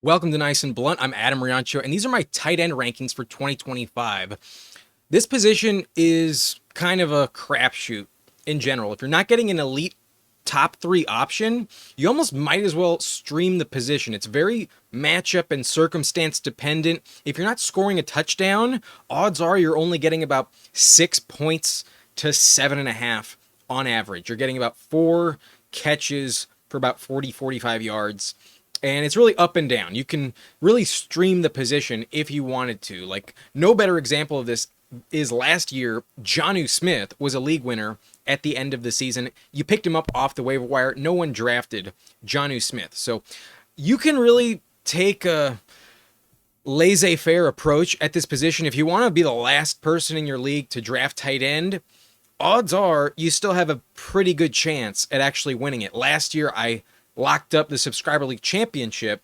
Welcome to Nice and Blunt. I'm Adam Riancho, and these are my tight end rankings for 2025. This position is kind of a crapshoot in general. If you're not getting an elite top three option, you almost might as well stream the position. It's very matchup and circumstance dependent. If you're not scoring a touchdown, odds are you're only getting about 6 points to 7.5 on average. You're getting about 4 catches for about 45 yards. And it's really up and down. You can really stream the position if you wanted to. Like, no better example of this is last year, Jonnu Smith was a league winner at the end of the season. You picked him up off the waiver wire. No one drafted Jonnu Smith. So you can really take a laissez-faire approach at this position. If you want to be the last person in your league to draft tight end, odds are you still have a pretty good chance at actually winning it. Last year, I locked up the Subscriber League Championship,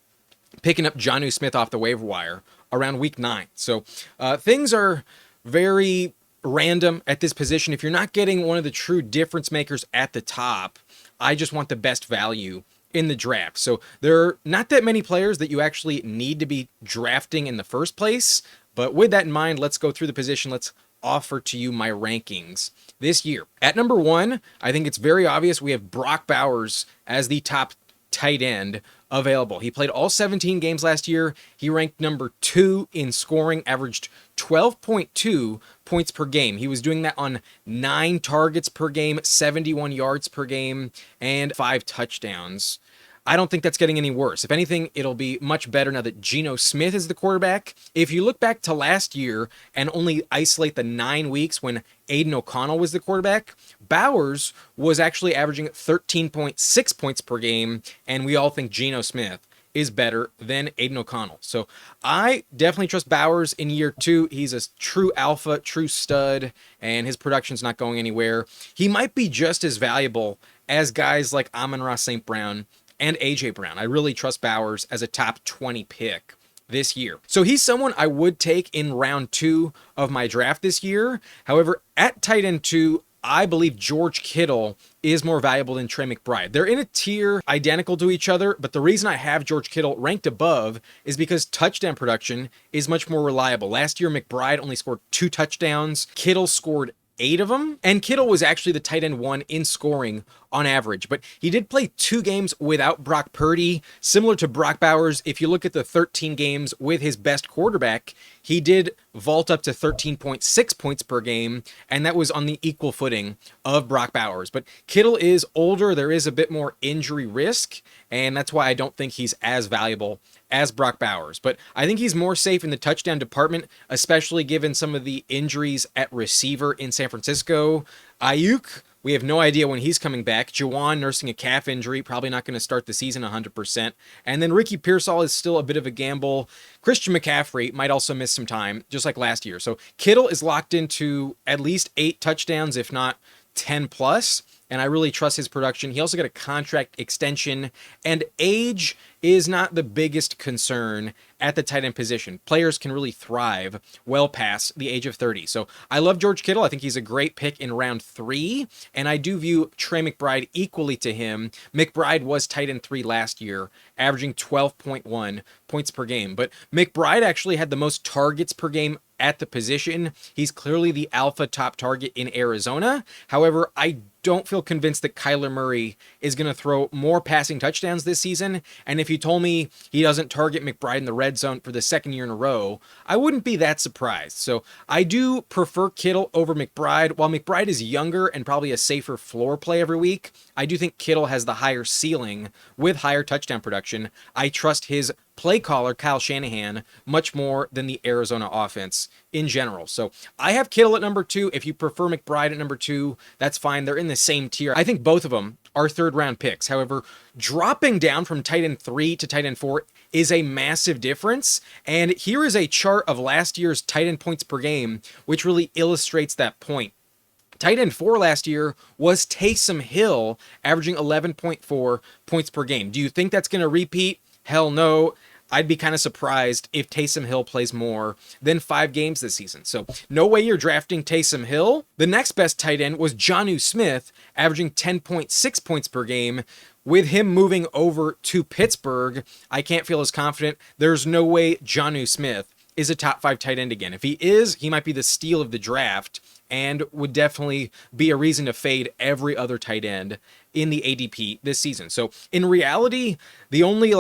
picking up Jonnu Smith off the waiver wire around week 9. So things are very random at this position. If you're not getting one of the true difference makers at the top, I just want the best value in the draft. So there are not that many players that you actually need to be drafting in the first place. But with that in mind, let's go through the position. Let's offer to you my rankings this year. At number 1, I think it's very obvious we have Brock Bowers as the top tight end available. He played all 17 games last year. He ranked number 2 in scoring, averaged 12.2 points per game. He was doing that on 9 targets per game, 71 yards per game, and 5 touchdowns. I don't think that's getting any worse. If anything, it'll be much better now that Jonnu Smith is the quarterback. If you look back to last year and only isolate the 9 weeks when Aidan O'Connell was the quarterback, Bowers was actually averaging 13.6 points per game, and we all think Jonnu Smith is better than Aidan O'Connell. So I definitely trust Bowers in year 2. He's a true alpha, true stud, and his production's not going anywhere. He might be just as valuable as guys like Amon-Ra St. Brown and A.J. Brown. I really trust Bowers as a top 20 pick this year. So he's someone I would take in round 2 of my draft this year. However, at tight end 2, I believe George Kittle is more valuable than Trey McBride. They're in a tier identical to each other, but the reason I have George Kittle ranked above is because touchdown production is much more reliable. Last year, McBride only scored 2 touchdowns. Kittle scored 8 of them, and Kittle was actually the tight end 1 in scoring on average, but he did play 2 games without Brock Purdy. Similar to Brock Bowers, if you look at the 13 games with his best quarterback, he did vault up to 13.6 points per game, and that was on the equal footing of Brock Bowers. But Kittle is older, there is a bit more injury risk, and that's why I don't think he's as valuable as Brock Bowers. But I think he's more safe in the touchdown department, especially given some of the injuries at receiver in San Francisco. Ayuk, we have no idea when he's coming back. Juwan nursing a calf injury, probably not going to start the season 100%. And then Ricky Pearsall is still a bit of a gamble. Christian McCaffrey might also miss some time, just like last year. So Kittle is locked into at least 8 touchdowns, if not 10 plus. And I really trust his production. He also got a contract extension, and age is not the biggest concern at the tight end position. Players can really thrive well past the age of 30. So I love George Kittle. I think he's a great pick in round 3, and I do view Trey McBride equally to him. McBride was tight end 3 last year, averaging 12.1 points per game. But McBride actually had the most targets per game at the position. He's clearly the alpha top target in Arizona. However, I don't feel convinced that Kyler Murray is going to throw more passing touchdowns this season. And if you told me he doesn't target McBride in the red zone for the 2nd year in a row, I wouldn't be that surprised. So I do prefer Kittle over McBride. While McBride is younger and probably a safer floor play every week, I do think Kittle has the higher ceiling with higher touchdown production. I trust his play caller, Kyle Shanahan, much more than the Arizona offense in general. So I have Kittle at number 2. If you prefer McBride at number 2, that's fine. They're in the same tier. I think both of them are 3rd round picks. However, dropping down from tight end 3 to tight end 4 is a massive difference. And here is a chart of last year's tight end points per game, which really illustrates that point. Tight end 4 last year was Taysom Hill, averaging 11.4 points per game. Do you think that's going to repeat? Hell no. I'd be kind of surprised if Taysom Hill plays more than 5 games this season. So no way you're drafting Taysom Hill. The next best tight end was Jonnu Smith, averaging 10.6 points per game. with him moving over to Pittsburgh, I can't feel as confident. There's no way Jonnu Smith is a top 5 tight end again. If he is, he might be the steal of the draft and would definitely be a reason to fade every other tight end in the ADP this season. So in reality, the only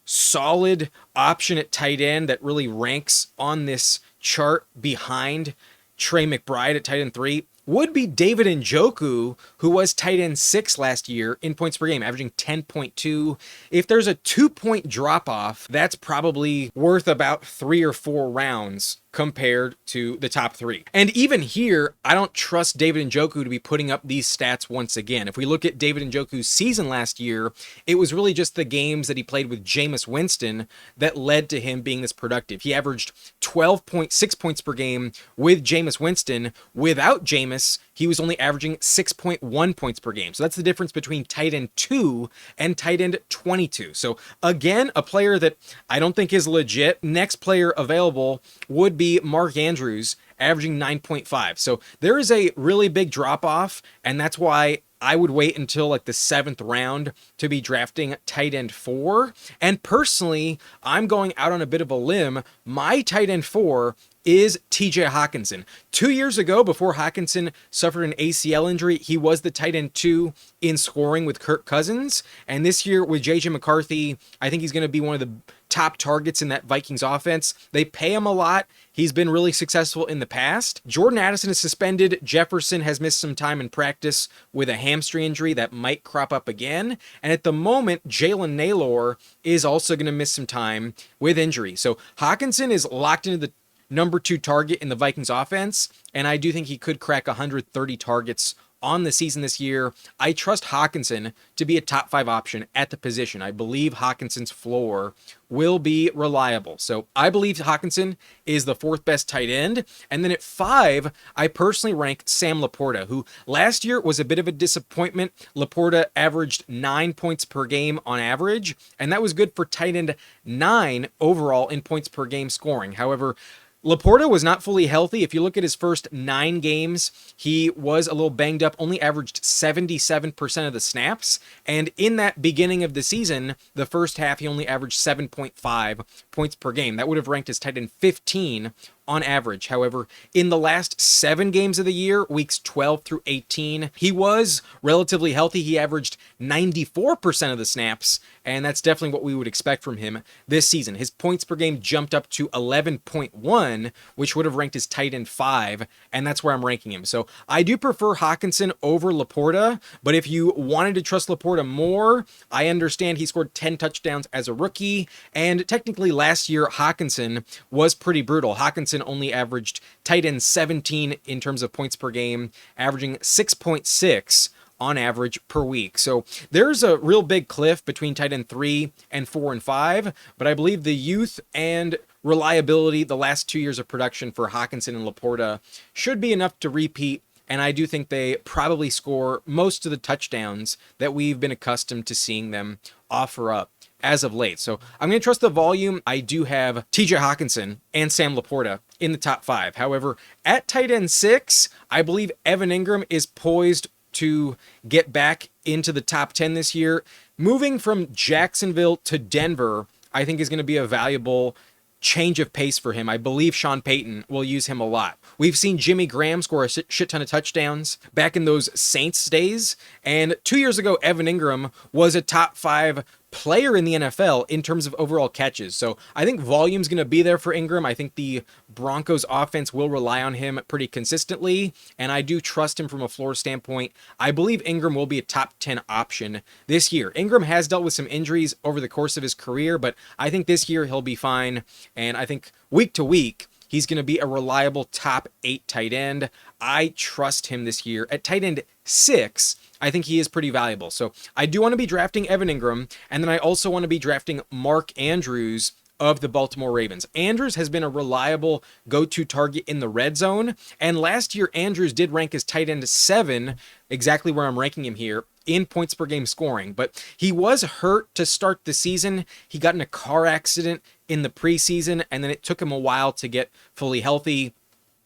solid option at tight end that really ranks on this chart behind Trey McBride at tight end 3 would be David Njoku, who was tight end 6 last year in points per game, averaging 10.2. If there's a 2-point drop off, that's probably worth about 3 or 4 rounds compared to the top 3. And even here, I don't trust David Njoku to be putting up these stats once again. If we look at David Njoku's season last year, it was really just the games that he played with Jameis Winston that led to him being this productive. He averaged 12.6 points per game with Jameis Winston. Without Jameis, he was only averaging 6.1 points per game. So that's the difference between tight end 2 and tight end 22. So again, a player that I don't think is legit. Next player available would be Mark Andrews, averaging 9.5. So there is a really big drop off, and that's why I would wait until the 7th round to be drafting tight end 4. And personally, I'm going out on a bit of a limb. My tight end 4 is TJ Hockenson. 2 years ago, before Hockenson suffered an ACL injury, he was the tight end 2 in scoring with Kirk Cousins. And this year with JJ McCarthy, I think he's going to be one of the top targets in that Vikings offense. They pay him a lot. He's been really successful in the past. Jordan Addison is suspended. Jefferson has missed some time in practice with a hamstring injury that might crop up again. And at the moment, Jalen Naylor is also going to miss some time with injury. So Hockenson is locked into the number 2 target in the Vikings offense, and I do think he could crack 130 targets on the season this year. I trust Hockenson to be a top 5 option at the position. I believe Hockenson's floor will be reliable. So I believe Hockenson is the 4th best tight end. And then at 5, I personally rank Sam LaPorta, who last year was a bit of a disappointment. LaPorta averaged 9 points per game on average, and that was good for tight end 9 overall in points per game scoring. However, LaPorta was not fully healthy. If you look at his first 9 games, he was a little banged up, only averaged 77% of the snaps. And in that beginning of the season, the first half, he only averaged 7.5 points per game. That would have ranked as tight end 15 on average. However, in the last 7 games of the year, weeks 12 through 18, he was relatively healthy. He averaged 94% of the snaps, and that's definitely what we would expect from him this season. His points per game jumped up to 11.1, which would have ranked as tight end 5, and that's where I'm ranking him. So I do prefer Hockenson over LaPorta, but if you wanted to trust LaPorta more, I understand he scored 10 touchdowns as a rookie, and technically last year, Hockenson was pretty brutal. Hockenson only averaged tight end 17 in terms of points per game, averaging 6.6 on average per week. So there's a real big cliff between tight end 3 and 4 and 5, but I believe the youth and reliability, the last 2 years of production for Hockenson and LaPorta should be enough to repeat, and I do think they probably score most of the touchdowns that we've been accustomed to seeing them offer up as of late. So I'm going to trust the volume. I do have TJ Hockenson and Sam LaPorta in the top 5. However, at tight end 6, I believe Evan Engram is poised to get back into the top 10 this year. Moving from Jacksonville to Denver, I think is going to be a valuable change of pace for him. I believe Sean Payton will use him a lot. We've seen Jimmy Graham score a shit ton of touchdowns back in those Saints days, and 2 years ago, Evan Engram was a top 5 player in the NFL in terms of overall catches. So I think volume's going to be there for Engram. I think the Broncos offense will rely on him pretty consistently, and I do trust him from a floor standpoint. I believe Engram will be a top 10 option this year. Engram has dealt with some injuries over the course of his career, but I think this year he'll be fine, and I think week to week, he's going to be a reliable top 8 tight end. I trust him this year. At tight end 6, I think he is pretty valuable. So I do want to be drafting Evan Engram, and then I also want to be drafting Mark Andrews of the Baltimore Ravens. Andrews has been a reliable go-to target in the red zone, and last year Andrews did rank as tight end 7, exactly where I'm ranking him here, in points per game scoring, but he was hurt to start the season. He got in a car accident in the preseason, and then it took him a while to get fully healthy.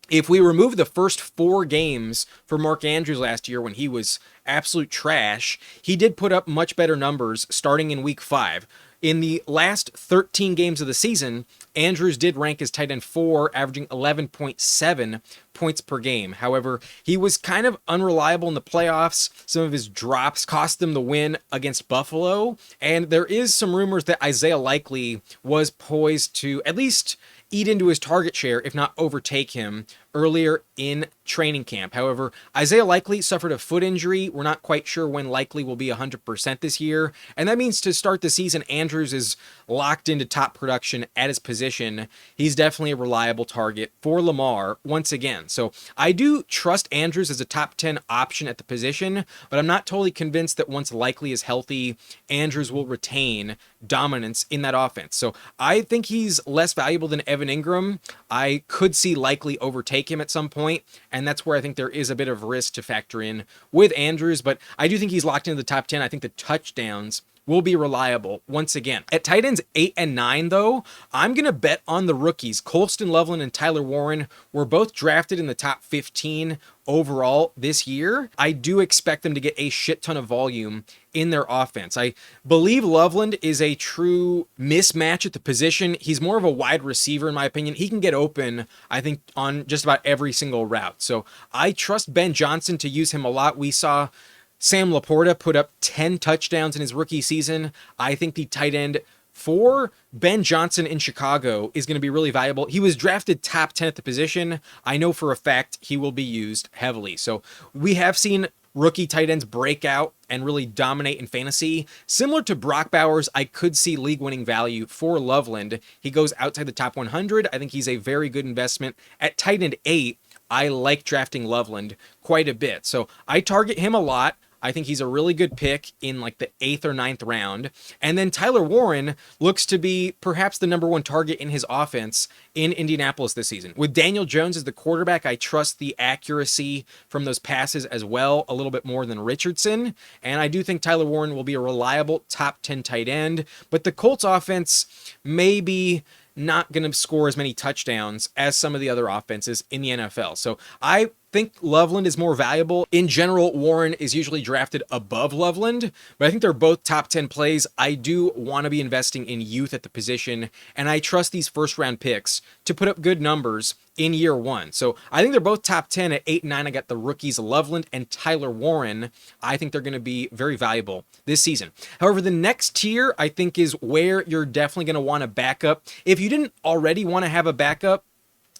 If we remove the first 4 games for Mark Andrews last year when he was absolute trash, he did put up much better numbers starting in week 5. In the last 13 games of the season, Andrews did rank as tight end 4, averaging 11.7 points per game. However, he was kind of unreliable in the playoffs. Some of his drops cost them the win against Buffalo. And there is some rumors that Isaiah Likely was poised to at least eat into his target share, if not overtake him, earlier in training camp. However, Isaiah Likely suffered a foot injury. We're not quite sure when Likely will be 100% this year. And that means to start the season, Andrews is locked into top production at his position. He's definitely a reliable target for Lamar once again. So I do trust Andrews as a top 10 option at the position, but I'm not totally convinced that once Likely is healthy, Andrews will retain dominance in that offense. So I think he's less valuable than Evan Engram. I could see Likely overtake him at some point, and that's where I think there is a bit of risk to factor in with Andrews, but I do think he's locked into the top 10. I think the touchdowns will be reliable once again. At tight ends 8 and 9, though, I'm going to bet on the rookies. Colston, Loveland, and Tyler Warren were both drafted in the top 15 overall this year. I do expect them to get a shit ton of volume in their offense. I believe Loveland is a true mismatch at the position. He's more of a wide receiver, in my opinion. He can get open, I think, on just about every single route. So I trust Ben Johnson to use him a lot. We saw Sam LaPorta put up 10 touchdowns in his rookie season. I think the tight end for Ben Johnson in Chicago is going to be really valuable. He was drafted top 10 at the position. I know for a fact he will be used heavily. So we have seen rookie tight ends break out and really dominate in fantasy. Similar to Brock Bowers, I could see league-winning value for Loveland. He goes outside the top 100. I think he's a very good investment. At tight end 8, I like drafting Loveland quite a bit. So I target him a lot. I think he's a really good pick in like the 8th or 9th round. And then Tyler Warren looks to be perhaps the number 1 target in his offense in Indianapolis this season. With Daniel Jones as the quarterback, I trust the accuracy from those passes as well, a little bit more than Richardson. And I do think Tyler Warren will be a reliable top 10 tight end. But the Colts offense may be not going to score as many touchdowns as some of the other offenses in the NFL. So I think Loveland is more valuable. In general, Warren is usually drafted above Loveland, but I think they're both top 10 plays. I do want to be investing in youth at the position, and I trust these first round picks to put up good numbers in year 1. So I think they're both top 10 at 8 and 9. I got the rookies Loveland and Tyler Warren. I think they're going to be very valuable this season. However, the next tier I think is where you're definitely going to want a backup. If you didn't already want to have a backup,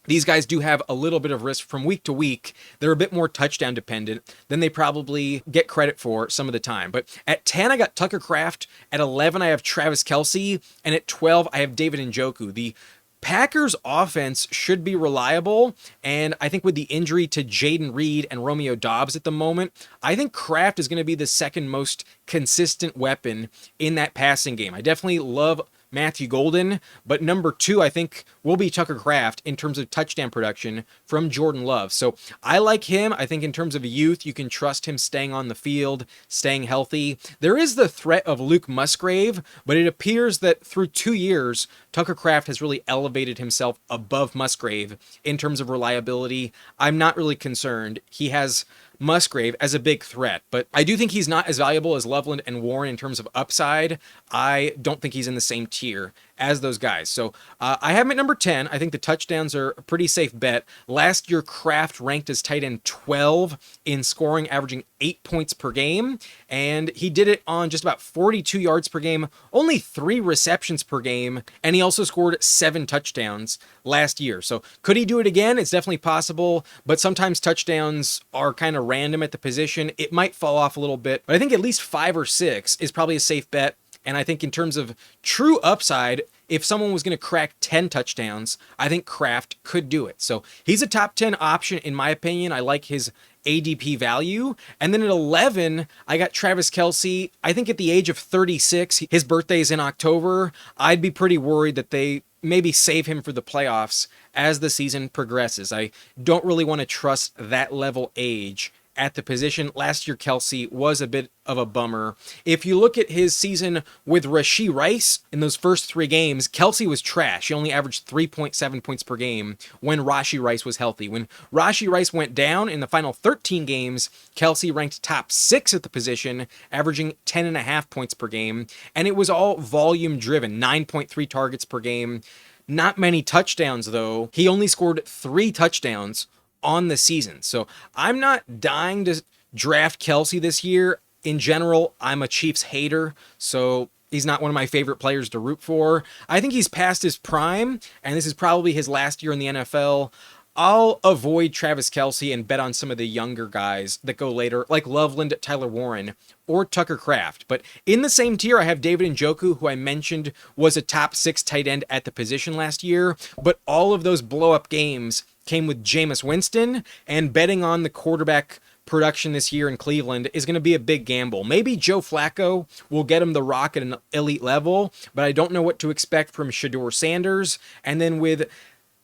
these guys do have a little bit of risk from week to week. They're a bit more touchdown dependent than they probably get credit for some of the time. But at 10, I got Tucker Kraft. At 11, I have Travis Kelce. And at 12, I have David Njoku. The Packers offense should be reliable, and I think with the injury to Jaden Reed and Romeo Doubs at the moment, I think Kraft is going to be the second most consistent weapon in that passing game. I definitely love Matthew Golden, but number 2, I think, will be Tucker Kraft in terms of touchdown production from Jordan Love. So I like him. I think in terms of youth, you can trust him staying on the field, staying healthy. There is the threat of Luke Musgrave, but it appears that through 2 years, Tucker Kraft has really elevated himself above Musgrave in terms of reliability. I'm not really concerned. He has Musgrave as a big threat, but I do think he's not as valuable as Loveland and Warren in terms of upside. I don't think he's in the same tier as those guys. So I have him at number 10. I think the touchdowns are a pretty safe bet. Last year, Kraft ranked as tight end 12 in scoring, averaging 8 points per game, and he did it on just about 42 yards per game, only 3 receptions per game, and he also scored 7 touchdowns last year. So could he do it again? It's definitely possible, but sometimes touchdowns are kind of random at the position. It might fall off a little bit, but I think at least 5 or 6 is probably a safe bet. And I think in terms of true upside, if someone was going to crack 10 touchdowns, I think Kraft could do it. So he's a top 10 option in my opinion. I like his ADP value. And then at 11, I got Travis Kelce. I think at the age of 36, his birthday is in October. I'd be pretty worried that they maybe save him for the playoffs as the season progresses. I don't really want to trust that level age at the position. Last year, Kelce was a bit of a bummer. If you look at his season with Rashee Rice in those first 3 games, Kelce was trash. He only averaged 3.7 points per game when Rashee Rice was healthy. When Rashee Rice went down in the final 13 games, Kelce ranked top 6 at the position, averaging 10.5 points per game. And it was all volume driven, 9.3 targets per game. Not many touchdowns, though. He only scored 3 touchdowns on the season. So I'm not dying to draft Kelce this year. In general, I'm a Chiefs hater, so he's not one of my favorite players to root for. I think he's past his prime, and this is probably his last year in the NFL. I'll avoid Travis Kelce and bet on some of the younger guys that go later, like Loveland, Tyler Warren, or Tucker Kraft. But in the same tier, I have David Njoku, who I mentioned was a top 6 tight end at the position last year. But all of those blow-up games came with Jameis Winston, and betting on the quarterback production this year in Cleveland is going to be a big gamble. Maybe Joe Flacco will get him the rock at an elite level, but I don't know what to expect from Shedeur Sanders. And then with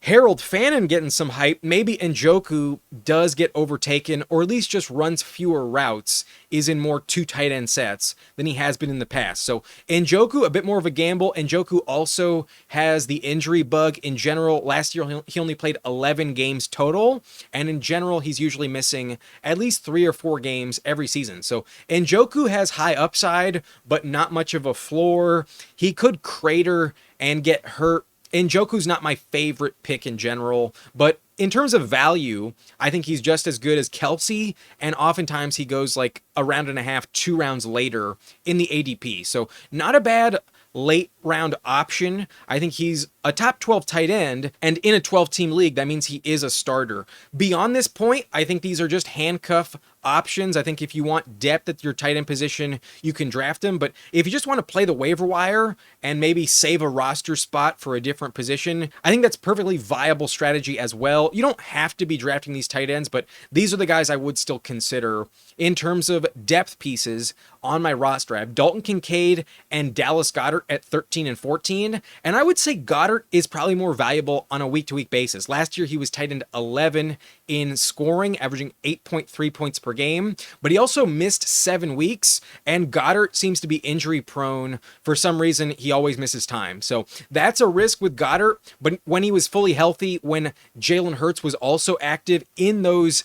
Harold Fannin getting some hype, maybe Njoku does get overtaken, or at least just runs fewer routes, is in more 2 tight end sets than he has been in the past. So Njoku, a bit more of a gamble. Njoku also has the injury bug in general. Last year, he only played 11 games total, and in general, he's usually missing at least 3 or 4 games every season. So Njoku has high upside, but not much of a floor. He could crater and get hurt. Njoku's not my favorite pick in general, but in terms of value, I think he's just as good as Kelce, and oftentimes he goes like a round and a half, 2 rounds later in the ADP. So not a bad late round option. I think he's a top 12 tight end, and in a 12-team league, that means he is a starter. Beyond this point, I think these are just handcuff options. I think if you want depth at your tight end position, you can draft him. But if you just want to play the waiver wire and maybe save a roster spot for a different position, I think that's perfectly viable strategy as well. You don't have to be drafting these tight ends, but these are the guys I would still consider. In terms of depth pieces on my roster, I have Dalton, Kincaid, and Dallas Goedert at 13 and 14. And I would say Goedert is probably more valuable on a week-to-week basis. Last year, he was tight end 11 in scoring, averaging 8.3 points per game, but he also missed 7 weeks, and Goedert seems to be injury prone. For some reason, he always misses time. So that's a risk with Goedert, but when he was fully healthy, when Jalen Hurts was also active in those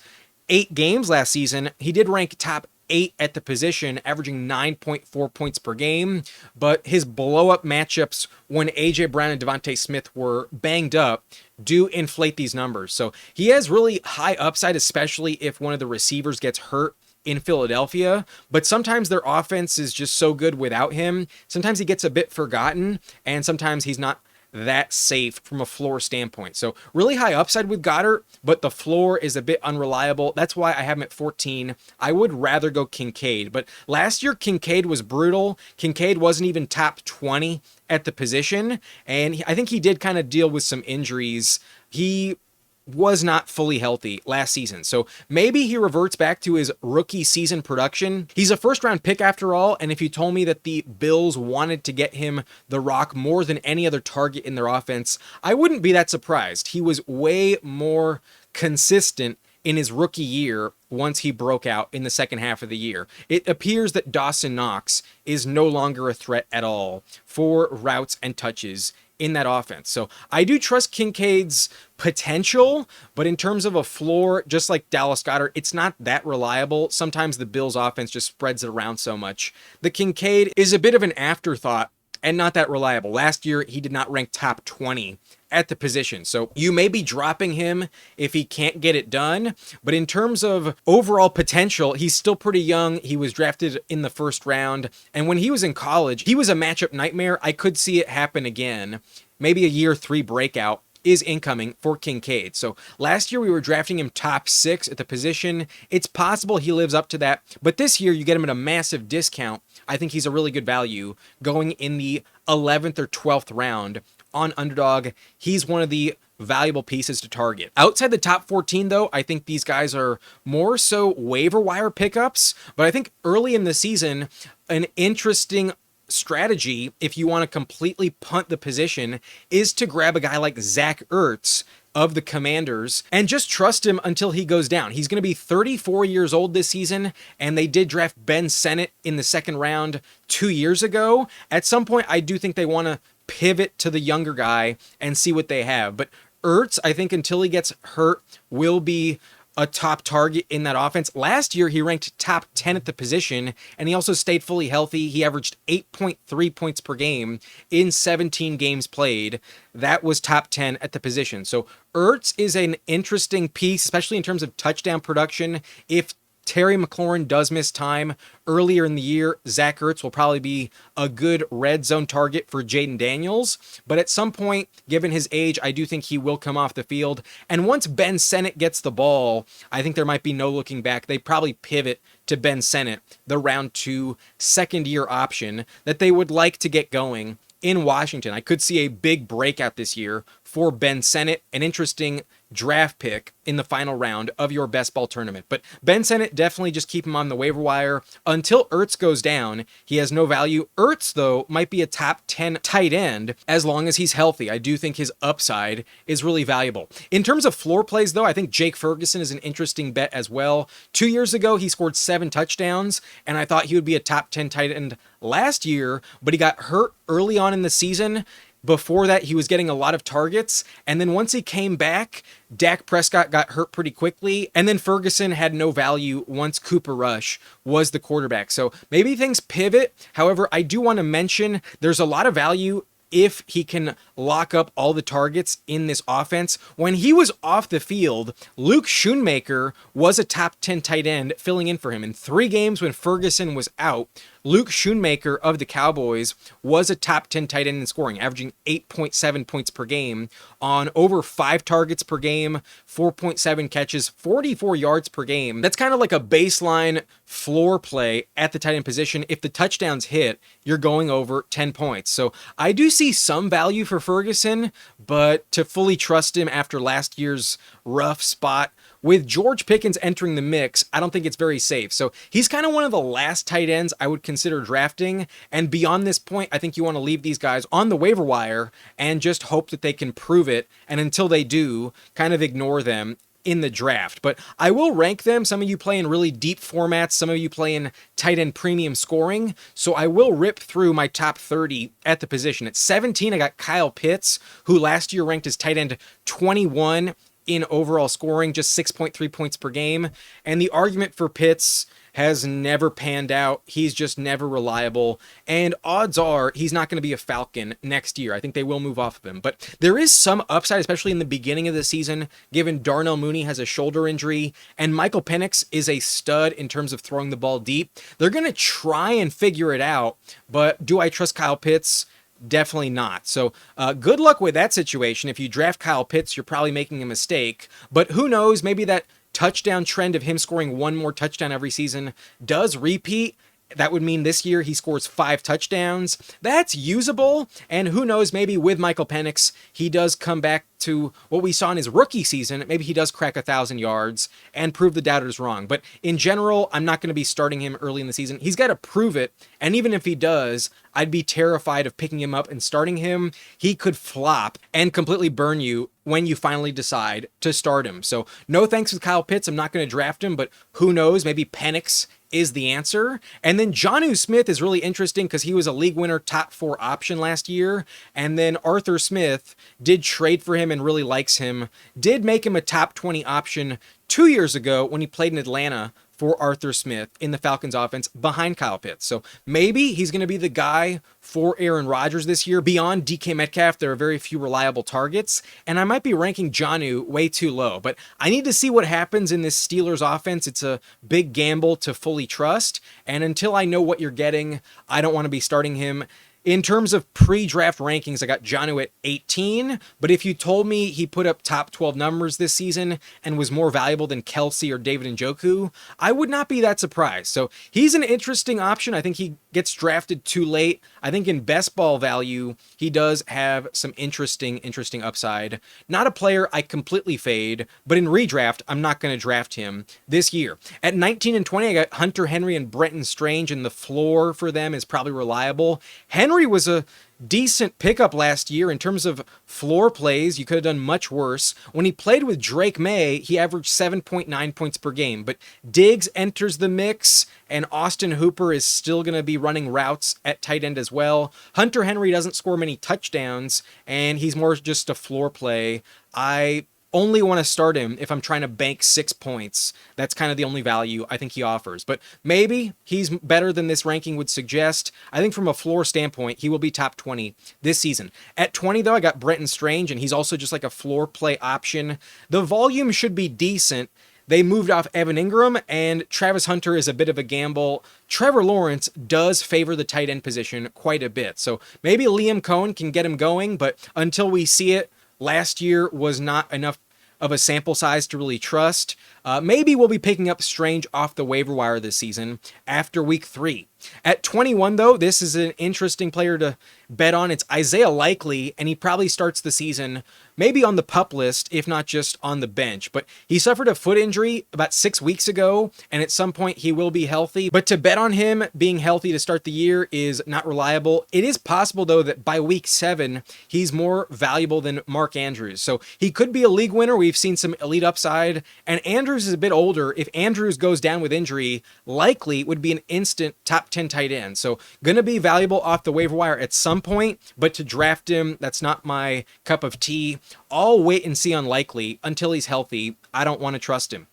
8 games last season, he did rank top 8 at the position, averaging 9.4 points per game, but his blow-up matchups when A.J. Brown and Devontae Smith were banged up do inflate these numbers. So he has really high upside, especially if one of the receivers gets hurt in Philadelphia, but sometimes their offense is just so good without him. Sometimes he gets a bit forgotten, and sometimes he's not that safe from a floor standpoint. So really high upside with Goedert, but the floor is a bit unreliable. That's why I have him at 14. I would rather go Kincaid, but last year Kincaid was brutal. Kincaid wasn't even top 20 at the position, and I think he did kind of deal with some injuries. He was not fully healthy last season. So maybe he reverts back to his rookie season production. He's a first-round pick after all, and if you told me that the Bills wanted to get him the rock more than any other target in their offense, I wouldn't be that surprised. He was way more consistent in his rookie year once he broke out in the second half of the year. It appears that Dawson Knox is no longer a threat at all for routes and touches in that offense. So I do trust Kincaid's potential, but in terms of a floor, just like Dallas Goedert, it's not that reliable. Sometimes the Bills offense just spreads it around so much. The Kincaid is a bit of an afterthought and not that reliable. Last year, he did not rank top 20 at the position. So you may be dropping him if he can't get it done. But in terms of overall potential, he's still pretty young. He was drafted in the first round. And when he was in college, he was a matchup nightmare. I could see it happen again. Maybe a year 3 breakout is incoming for Kincaid. So last year we were drafting him top 6 at the position. It's possible he lives up to that. But this year you get him at a massive discount. I think he's a really good value going in the 11th or 12th round on Underdog. He's one of the valuable pieces to target. Outside the top 14, though, I think these guys are more so waiver wire pickups. But I think early in the season, an interesting strategy, if you want to completely punt the position, is to grab a guy like Zack Ertz of the Commanders and just trust him until he goes down. He's going to be 34 years old this season, and they did draft Ben Sinnott in the second round 2 years ago. At some point, I do think they want to pivot to the younger guy and see what they have. But Ertz, I think until he gets hurt, will be a top target in that offense. Last year, he ranked top 10 at the position, and he also stayed fully healthy. He averaged 8.3 points per game in 17 games played. That was top 10 at the position. So Ertz is an interesting piece, especially in terms of touchdown production. If Terry McLaurin does miss time earlier in the year, Zack Ertz will probably be a good red zone target for Jaden Daniels. But at some point, given his age, I do think he will come off the field. And once Ben Sinnott gets the ball, I think there might be no looking back. They probably pivot to Ben Sinnott, the round 2 second-year option that they would like to get going in Washington. I could see a big breakout this year for Ben Sinnott, an interesting draft pick in the final round of your best ball tournament. But Ben Sinnott, definitely just keep him on the waiver wire until Ertz goes down. He has no value. Ertz, though, might be a top 10 tight end as long as he's healthy. I do think his upside is really valuable. In terms of floor plays, though, I think Jake Ferguson is an interesting bet as well. 2 years ago, he scored 7 touchdowns, and I thought he would be a top 10 tight end last year, but he got hurt early on in the season. Before that, he was getting a lot of targets. And then once he came back, Dak Prescott got hurt pretty quickly. And then Ferguson had no value once Cooper Rush was the quarterback. So maybe things pivot. However, I do want to mention there's a lot of value if he can lock up all the targets in this offense. When he was off the field, Luke Schoonmaker was a top 10 tight end filling in for him. In 3 games when Ferguson was out, Luke Schoonmaker of the Cowboys was a top 10 tight end in scoring, averaging 8.7 points per game on over 5 targets per game, 4.7 catches, 44 yards per game. That's kind of like a baseline floor play at the tight end position. If the touchdowns hit, you're going over 10 points. So I do see some value for Ferguson, but to fully trust him after last year's rough spot, with George Pickens entering the mix, I don't think it's very safe. So he's kind of one of the last tight ends I would consider drafting. And beyond this point, I think you want to leave these guys on the waiver wire and just hope that they can prove it. And until they do, kind of ignore them in the draft. But I will rank them. Some of you play in really deep formats. Some of you play in tight end premium scoring. So I will rip through my top 30 at the position. At 17, I got Kyle Pitts, who last year ranked as tight end 21 in overall scoring, just 6.3 points per game. And the argument for Pitts has never panned out. He's just never reliable. And odds are he's not going to be a Falcon next year. I think they will move off of him. But there is some upside, especially in the beginning of the season, given Darnell Mooney has a shoulder injury and Michael Penix is a stud in terms of throwing the ball deep. They're going to try and figure it out. But do I trust Kyle Pitts? Definitely not. So good luck with that situation. If you draft Kyle Pitts, you're probably making a mistake. But who knows, maybe that touchdown trend of him scoring 1 more touchdown every season does repeat. That would mean this year he scores 5 touchdowns. That's usable. And who knows, maybe with Michael Penix, he does come back to what we saw in his rookie season. Maybe he does crack 1,000 yards and prove the doubters wrong. But in general, I'm not going to be starting him early in the season. He's got to prove it. And even if he does, I'd be terrified of picking him up and starting him. He could flop and completely burn you when you finally decide to start him. So no thanks with Kyle Pitts. I'm not going to draft him, but who knows? Maybe Penix is the answer. And then Jonnu Smith is really interesting because he was a league winner top 4 option last year. And then Arthur Smith did trade for him and really likes him, did make him a top 20 option 2 years ago when he played in Atlanta for Arthur Smith in the Falcons offense behind Kyle Pitts. So maybe he's going to be the guy for Aaron Rodgers this year. Beyond DK Metcalf, there are very few reliable targets, and I might be ranking Jonnu way too low, but I need to see what happens in this Steelers offense. It's a big gamble to fully trust, and until I know what you're getting, I don't want to be starting him. In terms of pre-draft rankings, I got Jonnu at 18, but if you told me he put up top 12 numbers this season and was more valuable than Kelce or David Njoku, I would not be that surprised. So he's an interesting option. I think he gets drafted too late. I think in best ball value, he does have some interesting upside. Not a player I completely fade, but in redraft, I'm not going to draft him this year. At 19 and 20, I got Hunter Henry and Brenton Strange, and the floor for them is probably reliable. Henry was a decent pickup last year in terms of floor plays. You could have done much worse. When he played with Drake May, he averaged 7.9 points per game, but Diggs enters the mix, and Austin Hooper is still going to be running routes at tight end as well. Hunter Henry doesn't score many touchdowns, and he's more just a floor play. I only want to start him if I'm trying to bank 6 points. That's kind of the only value I think he offers. But maybe he's better than this ranking would suggest. I think from a floor standpoint, he will be top 20 this season. At 20, though, I got Brenton Strange, and he's also just like a floor play option. The volume should be decent. They moved off Evan Engram, and Travis Hunter is a bit of a gamble. Trevor Lawrence does favor the tight end position quite a bit. So maybe Liam Cohen can get him going, but until we see it, last year was not enough of a sample size to really trust. Maybe we'll be picking up Strange off the waiver wire this season after week 3. At 21, though, this is an interesting player to bet on. It's Isaiah Likely, and he probably starts the season maybe on the PUP list, if not just on the bench. But he suffered a foot injury about 6 weeks ago, and at some point he will be healthy. But to bet on him being healthy to start the year is not reliable. It is possible, though, that by week 7, he's more valuable than Mark Andrews. So he could be a league winner. We've seen some elite upside, and Andrews is a bit older. If Andrews goes down with injury, Likely would be an instant top 10 tight end. So going to be valuable off the waiver wire at some point, but to draft him, that's not my cup of tea. I'll wait and see on Likely until he's healthy. I don't want to trust him.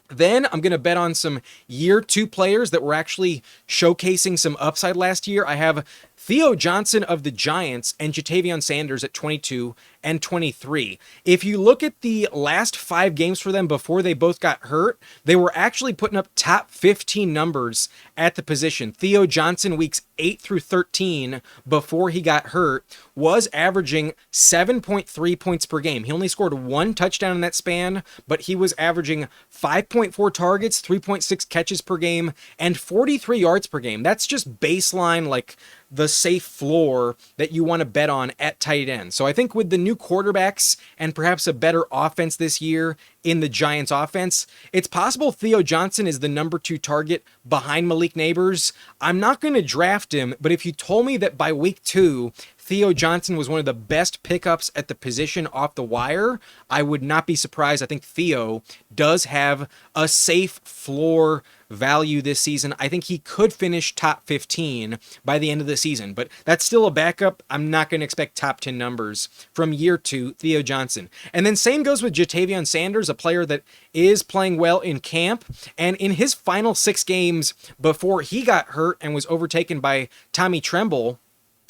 Then I'm going to bet on some year 2 players that were actually showcasing some upside last year. I have Theo Johnson of the Giants and Jatavion Sanders at 22 and 23. If you look at the last 5 games for them before they both got hurt, they were actually putting up top 15 numbers at the position. Theo Johnson, weeks 8 through 13, before he got hurt, was averaging 7.3 points per game. He only scored 1 touchdown in that span, but he was averaging 5.4 targets, 3.6 catches per game, and 43 yards per game. That's just baseline, like the safe floor that you want to bet on at tight end. So I think with the new quarterbacks and perhaps a better offense this year in the Giants offense, it's possible Theo Johnson is the number 2 target behind Malik Neighbors. I'm not going to draft him, but if you told me that by week 2, Theo Johnson was one of the best pickups at the position off the wire, I would not be surprised. I think Theo does have a safe floor value this season. I think he could finish top 15 by the end of the season, but that's still a backup. I'm not going to expect top 10 numbers from year 2, Theo Johnson. And then same goes with Jatavion Sanders, a player that is playing well in camp, and in his final 6 games before he got hurt and was overtaken by Tommy Tremble,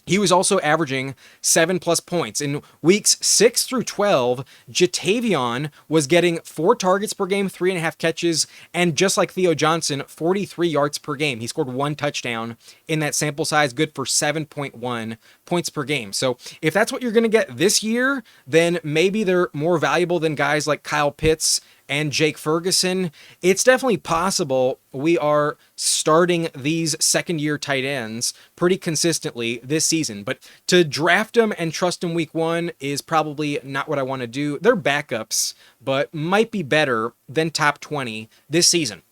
he was also averaging 7+ points. In weeks 6 through 12, Jatavion was getting 4 targets per game, 3.5 catches, and just like Theo Johnson, 43 yards per game. He scored 1 touchdown in that sample size, good for 7.1 points per game. So if that's what you're going to get this year, then maybe they're more valuable than guys like Kyle Pitts and Jake Ferguson. It's definitely possible we are starting these second-year tight ends pretty consistently this season. But to draft them and trust them week 1 is probably not what I want to do. They're backups, but might be better than top 20 this season.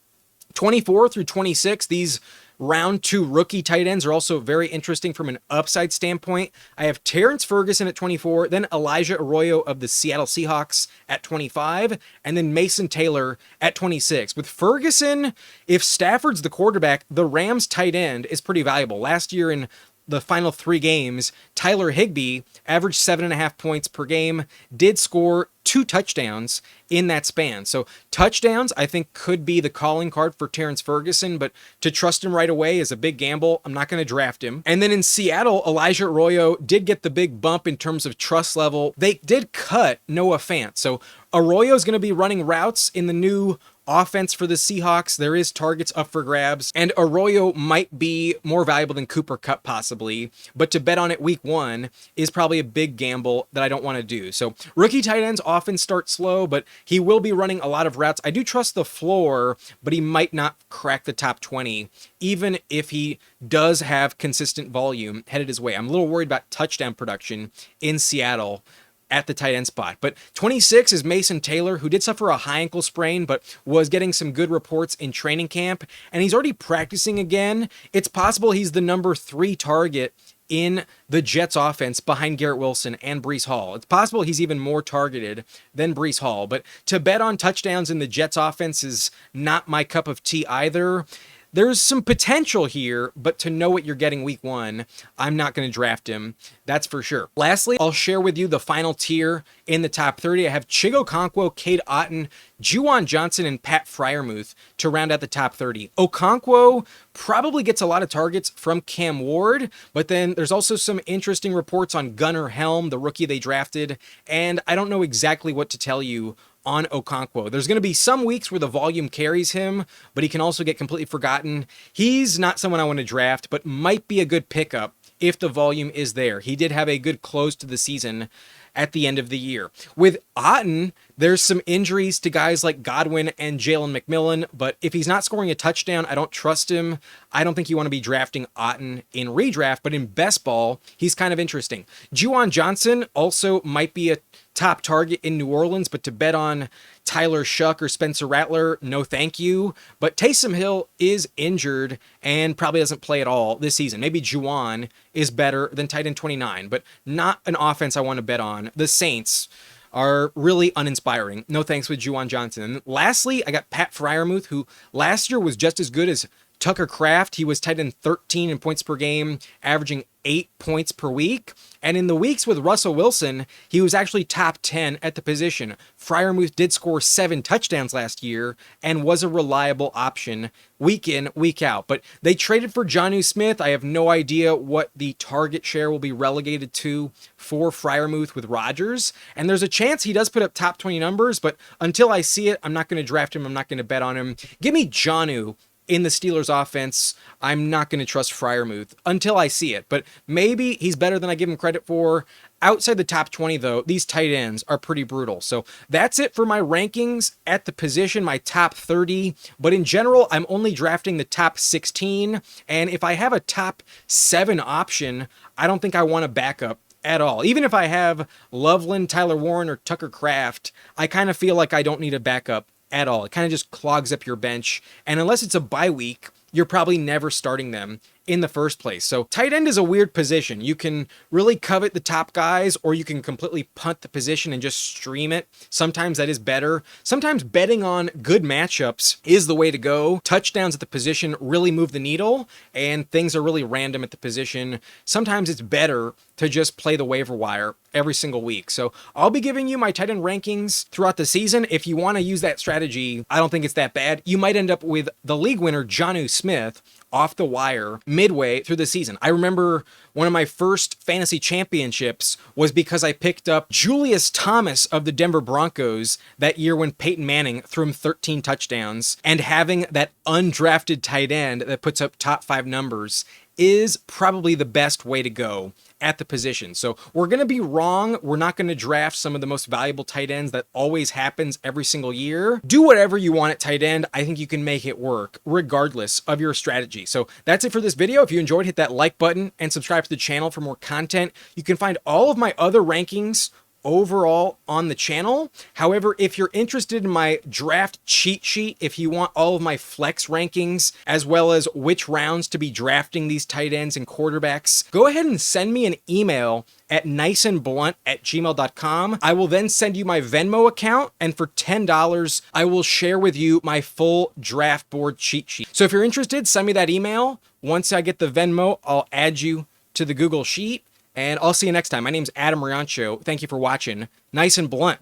24 through 26, these round 2 rookie tight ends are also very interesting from an upside standpoint. I have Terrance Ferguson at 24, then Elijah Arroyo of the Seattle Seahawks at 25, and then Mason Taylor at 26. With Ferguson, if Stafford's the quarterback, the Rams tight end is pretty valuable. Last year in the final 3 games, Tyler Higbee averaged 7.5 points per game, did score 2 touchdowns in that span. So touchdowns, I think, could be the calling card for Terrance Ferguson, but to trust him right away is a big gamble. I'm not going to draft him. And then in Seattle, Elijah Arroyo did get the big bump in terms of trust level. They did cut Noah Fant. So Arroyo is going to be running routes in the new offense for the Seahawks. There is targets up for grabs, and Arroyo might be more valuable than Cooper Kupp possibly, but to bet on it week 1 is probably a big gamble that I don't want to do. So rookie tight ends often start slow, but he will be running a lot of routes. I do trust the floor, but he might not crack the top 20, even if he does have consistent volume headed his way. I'm a little worried about touchdown production in Seattle at the tight end spot. But 26 is Mason Taylor, who did suffer a high ankle sprain, but was getting some good reports in training camp, and he's already practicing again. It's possible he's the number 3 target in the Jets offense behind Garrett Wilson and Breece Hall. It's possible he's even more targeted than Breece Hall, but to bet on touchdowns in the Jets offense is not my cup of tea either. There's some potential here, but to know what you're getting week 1, I'm not going to draft him. That's for sure. Lastly, I'll share with you the final tier in the top 30. I have Chig Okonkwo, Cade Otton, Juwan Johnson, and Pat Freiermuth to round out the top 30. Okonkwo probably gets a lot of targets from Cam Ward, but then there's also some interesting reports on Gunnar Helm, the rookie they drafted, and I don't know exactly what to tell you on Okonkwo. There's going to be some weeks where the volume carries him, but he can also get completely forgotten. He's not someone I want to draft, but might be a good pickup if the volume is there. He did have a good close to the season at the end of the year. With Otton, there's some injuries to guys like Godwin and Jalen McMillan, but if he's not scoring a touchdown, I don't trust him. I don't think you want to be drafting Otton in redraft, but in best ball, he's kind of interesting. Juwan Johnson also might be a top target in New Orleans, but to bet on Tyler Shuck or Spencer Rattler, no thank you. But Taysom Hill is injured and probably doesn't play at all this season. Maybe Juwan is better than tight end 29, but not an offense I want to bet on. The Saints are really uninspiring. No thanks with Juwan Johnson. And lastly, I got Pat Freiermuth, who last year was just as good as Tucker Kraft. He was tight end 13 in points per game, averaging 8 points per week. And in the weeks with Russell Wilson, he was actually top 10 at the position. Freiermuth did score 7 touchdowns last year and was a reliable option week in, week out. But they traded for Jonnu Smith. I have no idea what the target share will be relegated to for Freiermuth with Rodgers. And there's a chance he does put up top 20 numbers, but until I see it, I'm not going to draft him. I'm not going to bet on him. Give me Jonnu in the Steelers offense. I'm not going to trust Freiermuth until I see it, but maybe he's better than I give him credit for. Outside the top 20, though, these tight ends are pretty brutal. So that's it for my rankings at the position, my top 30. But in general, I'm only drafting the top 16. And if I have a top 7 option, I don't think I want a backup at all. Even if I have Loveland, Tyler Warren, or Tucker Kraft, I kind of feel like I don't need a backup at all. It kind of just clogs up your bench. And unless it's a bye week, you're probably never starting them in the first place. So tight end is a weird position. You can really covet the top guys, or you can completely punt the position and just stream it. Sometimes that is better. Sometimes betting on good matchups is the way to go. Touchdowns at the position really move the needle, and things are really random at the position. Sometimes it's better to just play the waiver wire every single week. So I'll be giving you my tight end rankings throughout the season. If you want to use that strategy, I don't think it's that bad. You might end up with the league winner, Jonnu Smith, off the wire midway through the season. I remember one of my first fantasy championships was because I picked up Julius Thomas of the Denver Broncos that year when Peyton Manning threw him 13 touchdowns, and having that undrafted tight end that puts up top 5 numbers is probably the best way to go at the position. So we're going to be wrong. We're not going to draft some of the most valuable tight ends. That always happens every single year. Do whatever you want at tight end. I think you can make it work regardless of your strategy. So that's it for this video. If you enjoyed, hit that like button and subscribe to the channel for more content. You can find all of my other rankings overall on the channel. However, if you're interested in my draft cheat sheet, if you want all of my flex rankings, as well as which rounds to be drafting these tight ends and quarterbacks, go ahead and send me an email at niceandblunt@gmail.com. I will then send you my Venmo account, and for $10, I will share with you my full draft board cheat sheet. So if you're interested, send me that email. Once I get the Venmo, I'll add you to the Google Sheet. And I'll see you next time. My name's Adam Riancho. Thank you for watching Nice and Blunt.